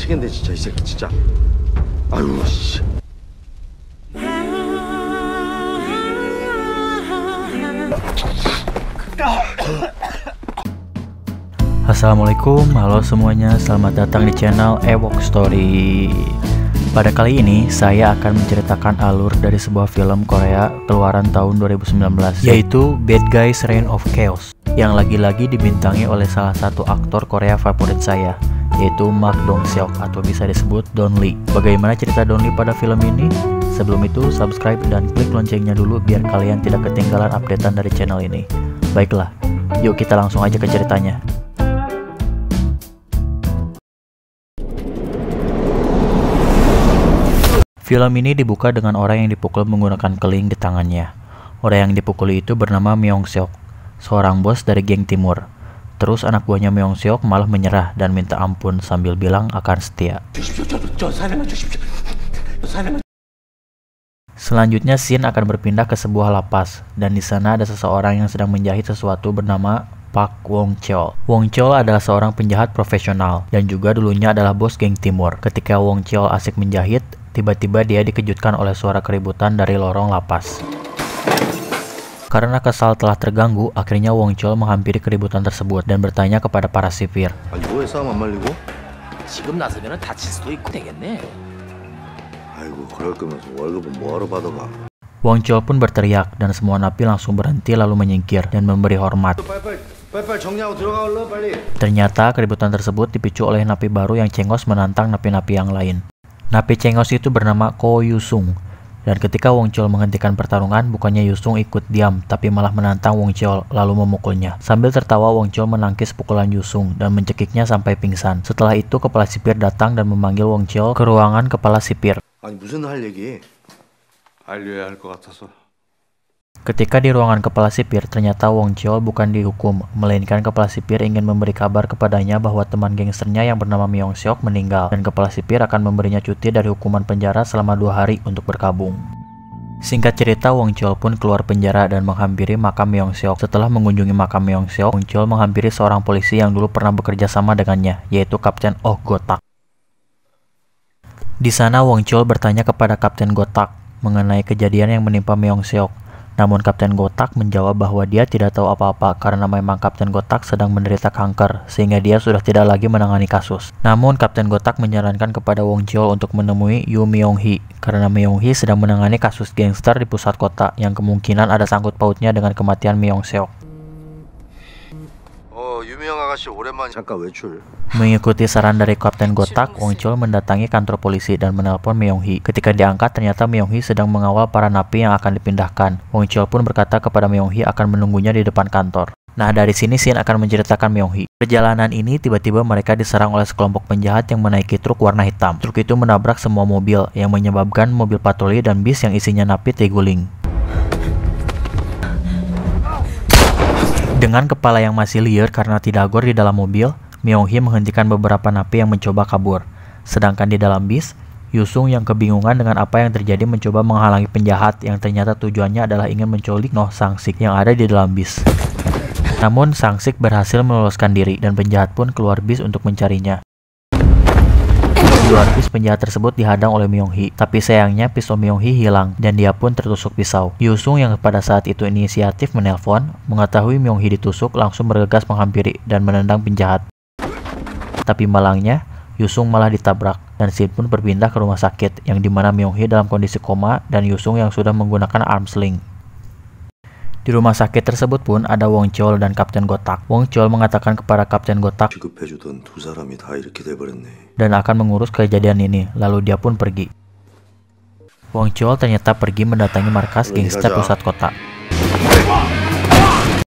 미치겠네 진짜 이 새끼 진짜. 아유 씨. Assalamualaikum, halo semuanya, selamat datang di channel Ewok Story. Pada kali ini, saya akan menceritakan alur dari sebuah film Korea keluaran tahun 2019, yaitu Bad Guys Reign of Chaos, yang lagi-lagi dibintangi oleh salah satu aktor Korea favorit saya, yaitu Park Dong Seok atau bisa disebut Don Lee. Bagaimana cerita Don Lee pada film ini? Sebelum itu, subscribe dan klik loncengnya dulu biar kalian tidak ketinggalan updatean dari channel ini. Baiklah, yuk kita langsung aja ke ceritanya. Film ini dibuka dengan orang yang dipukul menggunakan keling di tangannya. Orang yang dipukuli itu bernama Myung Seok, seorang bos dari geng timur. Terus anak buahnya Myung Seok malah menyerah dan minta ampun sambil bilang akan setia. Selanjutnya scene akan berpindah ke sebuah lapas, dan di sana ada seseorang yang sedang menjahit sesuatu bernama Park Wong Cheol. Wong Cheol adalah seorang penjahat profesional dan juga dulunya adalah bos geng timur. Ketika Wong Cheol asik menjahit, tiba-tiba dia dikejutkan oleh suara keributan dari lorong lapas. Karena kesal telah terganggu, akhirnya Wong Cheol menghampiri keributan tersebut dan bertanya kepada para sipir. Wong Cheol pun berteriak dan semua napi langsung berhenti lalu menyingkir dan memberi hormat. Ternyata keributan tersebut dipicu oleh napi baru yang cengos menantang napi-napi yang lain. Napi cengos itu bernama Ko Yusung, dan ketika Wong Cheol menghentikan pertarungan, bukannya Yusung ikut diam, tapi malah menantang Wong Cheol lalu memukulnya. Sambil tertawa, Wong Cheol menangkis pukulan Yusung dan mencekiknya sampai pingsan. Setelah itu, kepala sipir datang dan memanggil Wong Cheol ke ruangan kepala sipir. Ketika di ruangan kepala sipir, ternyata Wong Cheol bukan dihukum, melainkan kepala sipir ingin memberi kabar kepadanya bahwa teman gangsternya yang bernama Myung Seok meninggal, dan kepala sipir akan memberinya cuti dari hukuman penjara selama 2 hari untuk berkabung. Singkat cerita, Wong Cheol pun keluar penjara dan menghampiri makam Myung Seok. Setelah mengunjungi makam Myung Seok, Wong Cheol menghampiri seorang polisi yang dulu pernah bekerja sama dengannya, yaitu Kapten Oh Gotak. Di sana Wong Cheol bertanya kepada Kapten Gotak mengenai kejadian yang menimpa Myung Seok. Namun Kapten Gotak menjawab bahwa dia tidak tahu apa-apa karena memang Kapten Gotak sedang menderita kanker sehingga dia sudah tidak lagi menangani kasus. Namun Kapten Gotak menyarankan kepada Wong Cheol untuk menemui Yu Myung-hee karena Myung-hee sedang menangani kasus gangster di pusat kota yang kemungkinan ada sangkut pautnya dengan kematian Myung Seok. Mengikuti saran dari Kapten Gotak, Wong Cheol mendatangi kantor polisi dan menelpon Myung-hee. Ketika diangkat, ternyata Myung-hee sedang mengawal para napi yang akan dipindahkan. Wong Cheol pun berkata kepada Myung-hee akan menunggunya di depan kantor. Nah, dari sini scene akan menceritakan Myung-hee. Perjalanan ini tiba-tiba mereka diserang oleh sekelompok penjahat yang menaiki truk warna hitam. Truk itu menabrak semua mobil yang menyebabkan mobil patroli dan bis yang isinya napi terguling. Dengan kepala yang masih liar karena tidak gor di dalam mobil, Myung-hee menghentikan beberapa napi yang mencoba kabur. Sedangkan di dalam bis, Yusung yang kebingungan dengan apa yang terjadi mencoba menghalangi penjahat yang ternyata tujuannya adalah ingin menculik Noh Sang-sik yang ada di dalam bis. Namun Sang-sik berhasil meloloskan diri dan penjahat pun keluar bis untuk mencarinya. Di luar bis, penjahat tersebut dihadang oleh Myung-hee, tapi sayangnya pistol Myung-hee hilang dan dia pun tertusuk pisau. Yusung yang pada saat itu inisiatif menelpon, mengetahui Myung-hee ditusuk langsung bergegas menghampiri dan menendang penjahat. Tapi malangnya, Yusung malah ditabrak dan scene pun berpindah ke rumah sakit yang dimana Myung-hee dalam kondisi koma dan Yusung yang sudah menggunakan arm sling. Di rumah sakit tersebut pun ada Wong Cheol dan Kapten Gotak. Wong Cheol mengatakan kepada Kapten Gotak dan akan mengurus kejadian ini, lalu dia pun pergi. Wong Cheol ternyata pergi mendatangi markas gangster pusat kota.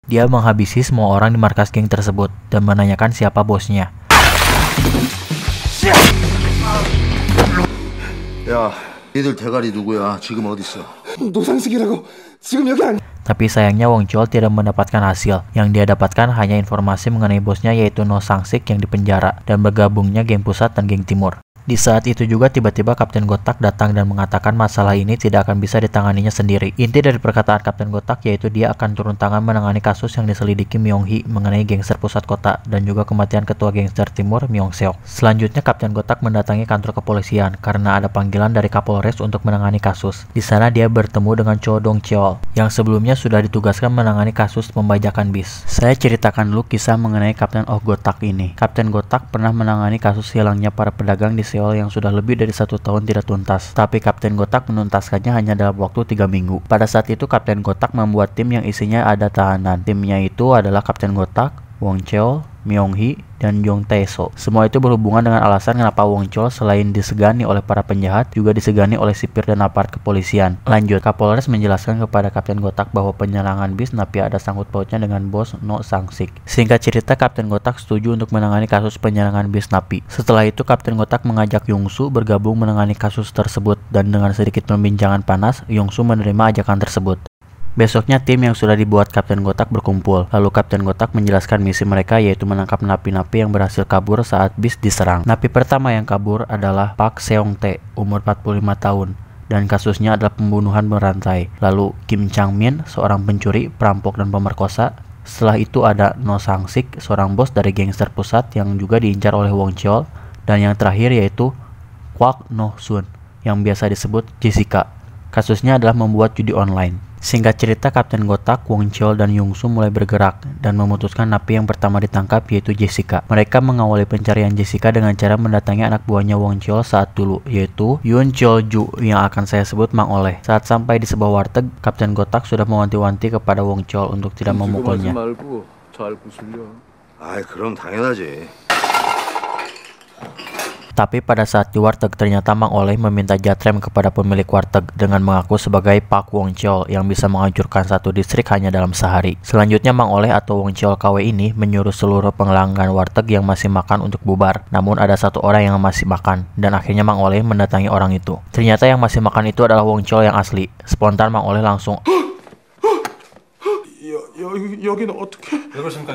Dia menghabisi semua orang di markas geng tersebut dan menanyakan siapa bosnya. 야, 니들 대가리 누구야? 지금 어딨어? 노상식이라고 지금 여기 아니. Tapi sayangnya Wong Cheol tidak mendapatkan hasil. Yang dia dapatkan hanya informasi mengenai bosnya yaitu Noh Sang-sik yang dipenjara dan bergabungnya geng pusat dan geng timur. Di saat itu juga tiba-tiba Kapten Gotak datang dan mengatakan masalah ini tidak akan bisa ditanganinya sendiri. Inti dari perkataan Kapten Gotak yaitu dia akan turun tangan menangani kasus yang diselidiki Myung-hee mengenai gangster pusat kota dan juga kematian ketua gangster timur Myung-seok. Selanjutnya Kapten Gotak mendatangi kantor kepolisian karena ada panggilan dari Kapolres untuk menangani kasus. Di sana dia bertemu dengan Cho Dong-cheol yang sebelumnya sudah ditugaskan menangani kasus pembajakan bis. Saya ceritakan dulu kisah mengenai Kapten Gotak ini. Kapten Gotak pernah menangani kasus hilangnya para pedagang di Seoul yang sudah lebih dari 1 tahun tidak tuntas. Tapi Kapten Gotak menuntaskannya hanya dalam waktu 3 minggu. Pada saat itu Kapten Gotak membuat tim yang isinya ada tahanan. Timnya itu adalah Kapten Gotak, Wong Cheol, Myung-hee, dan Jong Tae-so. Semua itu berhubungan dengan alasan kenapa Wong Cheol selain disegani oleh para penjahat, juga disegani oleh sipir dan aparat kepolisian. Lanjut, Kapolres menjelaskan kepada Kapten Gotak bahwa penyerangan bis Napi ada sangkut pautnya dengan bos No Sang-sik. Singkat cerita, Kapten Gotak setuju untuk menangani kasus penyerangan bis Napi. Setelah itu, Kapten Gotak mengajak Yong-su bergabung menangani kasus tersebut, dan dengan sedikit pembincangan panas, Yong-su menerima ajakan tersebut. Besoknya tim yang sudah dibuat Kapten Gotak berkumpul. Lalu Kapten Gotak menjelaskan misi mereka yaitu menangkap napi-napi yang berhasil kabur saat bis diserang. Napi pertama yang kabur adalah Park Seong-tae, umur 45 tahun. Dan kasusnya adalah pembunuhan berantai. Lalu Kim Chang-min, seorang pencuri, perampok, dan pemerkosa. Setelah itu ada No Sang-sik, seorang bos dari gangster pusat yang juga diincar oleh Wong Cheol. Dan yang terakhir yaitu Kwak No-sun, yang biasa disebut Jessica. Kasusnya adalah membuat judi online. Singkat cerita, Kapten Gotak, Wong Cheol, dan Yong-su mulai bergerak dan memutuskan napi yang pertama ditangkap yaitu Jessica. Mereka mengawali pencarian Jessica dengan cara mendatangi anak buahnya Wong Cheol saat dulu, yaitu Yoon Cheol-ju yang akan saya sebut Mang Oleh. Saat sampai di sebuah warteg, Kapten Gotak sudah mewanti-wanti kepada Wong Cheol untuk tidak memukulnya. 그럼 당연하지. Tapi pada saat di warteg ternyata Mang Oleh meminta jatrem kepada pemilik warteg dengan mengaku sebagai Pak Wong Cheol yang bisa menghancurkan satu distrik hanya dalam sehari. Selanjutnya Mang Oleh atau Wong Cheol KW ini menyuruh seluruh pelanggan warteg yang masih makan untuk bubar. Namun ada satu orang yang masih makan dan akhirnya Mang Oleh mendatangi orang itu. Ternyata yang masih makan itu adalah Wong Cheol yang asli. Spontan Mang Oleh langsung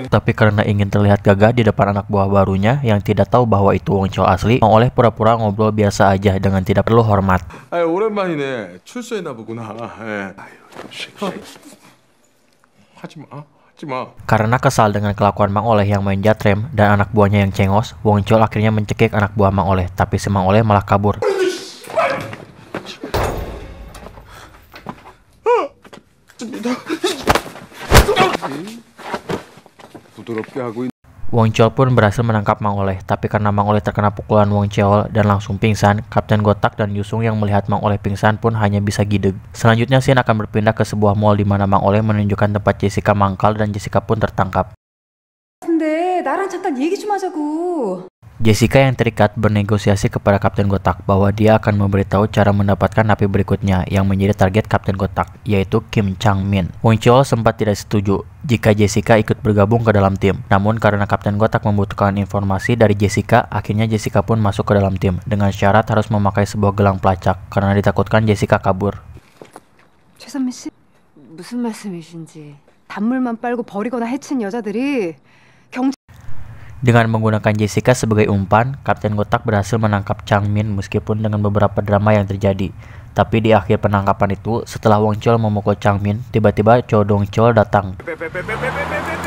tapi karena ingin terlihat gagah di depan anak buah barunya yang tidak tahu bahwa itu Wong Cheol asli, Mang Oleh pura-pura ngobrol biasa aja dengan tidak perlu hormat. 오랜만이네. 출소했나 보구나. 하지 마. Karena kesal dengan kelakuan Mang Oleh yang main jatrem dan anak buahnya yang cengos, Wong Cheol akhirnya mencekik anak buah Mang Oleh, tapi si Mang Oleh malah kabur. Wong Cheol pun berhasil menangkap Mang Oleh, tapi karena Mang Oleh terkena pukulan Wong Cheol dan langsung pingsan, Kapten Gotak dan Yusung yang melihat Mang Oleh pingsan pun hanya bisa gideg. Selanjutnya scene akan berpindah ke sebuah mall di mana Mang Oleh menunjukkan tempat Jessica mangkal dan Jessica pun tertangkap. 근데 나랑 잠깐 얘기 좀 하자고. Jessica yang terikat bernegosiasi kepada Kapten Gotak bahwa dia akan memberitahu cara mendapatkan napi berikutnya yang menjadi target Kapten Gotak, yaitu Kim Chang-min. Wong Cheol sempat tidak setuju jika Jessica ikut bergabung ke dalam tim. Namun karena Kapten Gotak membutuhkan informasi dari Jessica, akhirnya Jessica pun masuk ke dalam tim dengan syarat harus memakai sebuah gelang pelacak karena ditakutkan Jessica kabur. 최선미 씨, 무슨 말씀이신지. 단물만 빨고 버리거나 해친 여자들이 Dengan menggunakan Jessica sebagai umpan, Kapten Gotak berhasil menangkap Chang-min meskipun dengan beberapa drama yang terjadi. Tapi di akhir penangkapan itu, setelah Wong Cheol memukul Chang-min, tiba-tiba Cho Dong-cheol datang.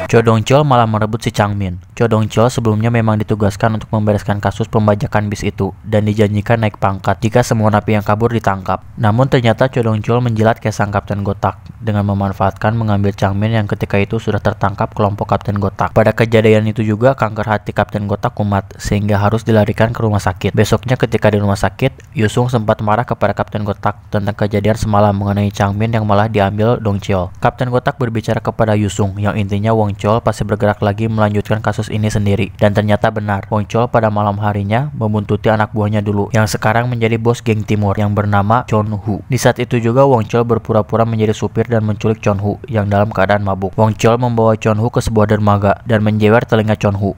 Cho Dong-cheol malah merebut si Chang-min. Cho Dong-cheol sebelumnya memang ditugaskan untuk membereskan kasus pembajakan bis itu dan dijanjikan naik pangkat jika semua napi yang kabur ditangkap. Namun ternyata Cho Dong-cheol menjilat ke sang Kapten Gotak dengan memanfaatkan mengambil Chang-min yang ketika itu sudah tertangkap kelompok Kapten Gotak. Pada kejadian itu juga kanker hati Kapten Gotak kumat sehingga harus dilarikan ke rumah sakit. Besoknya ketika di rumah sakit, Yusung sempat marah kepada Kapten Gotak tentang kejadian semalam mengenai Chang-min yang malah diambil Dong-cheol. Kapten Gotak berbicara kepada Yusung yang intinya Wong Cheol pasti bergerak lagi melanjutkan kasus ini sendiri. Dan ternyata benar, Wong Cheol pada malam harinya membuntuti anak buahnya dulu yang sekarang menjadi bos geng timur yang bernama Chon-hu. Di saat itu juga Wong Cheol berpura-pura menjadi supir dan menculik Chon-hu yang dalam keadaan mabuk. Wong Cheol membawa Chon-hu ke sebuah dermaga dan menjewer telinga Chon-hu.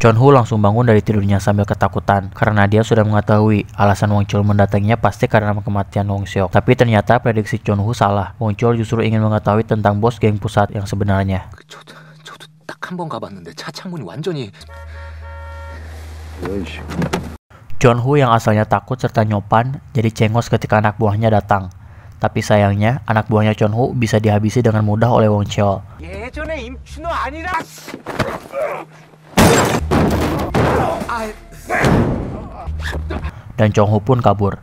Chon-hu langsung bangun dari tidurnya sambil ketakutan karena dia sudah mengetahui alasan Wong Cheol mendatanginya pasti karena kematian Wong Seok. Tapi ternyata prediksi Chon-hu salah. Wong Cheol justru ingin mengetahui tentang bos geng pusat yang sebenarnya. 저도 딱 한 번 가봤는데 차 창문이 완전히 Chon-Hu yang asalnya takut serta nyopan jadi cengos ketika anak buahnya datang. Tapi sayangnya, anak buahnya Chon-Hu bisa dihabisi dengan mudah oleh Wong Cheol. Dan Chong-Hu pun kabur.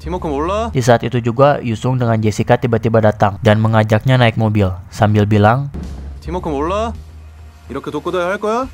팀워크 몰라? Di saat itu juga, Yusung dengan Jessica tiba-tiba datang dan mengajaknya naik mobil, sambil bilang, 팀워크 몰라? 이렇게 돕고 다야 할 거야?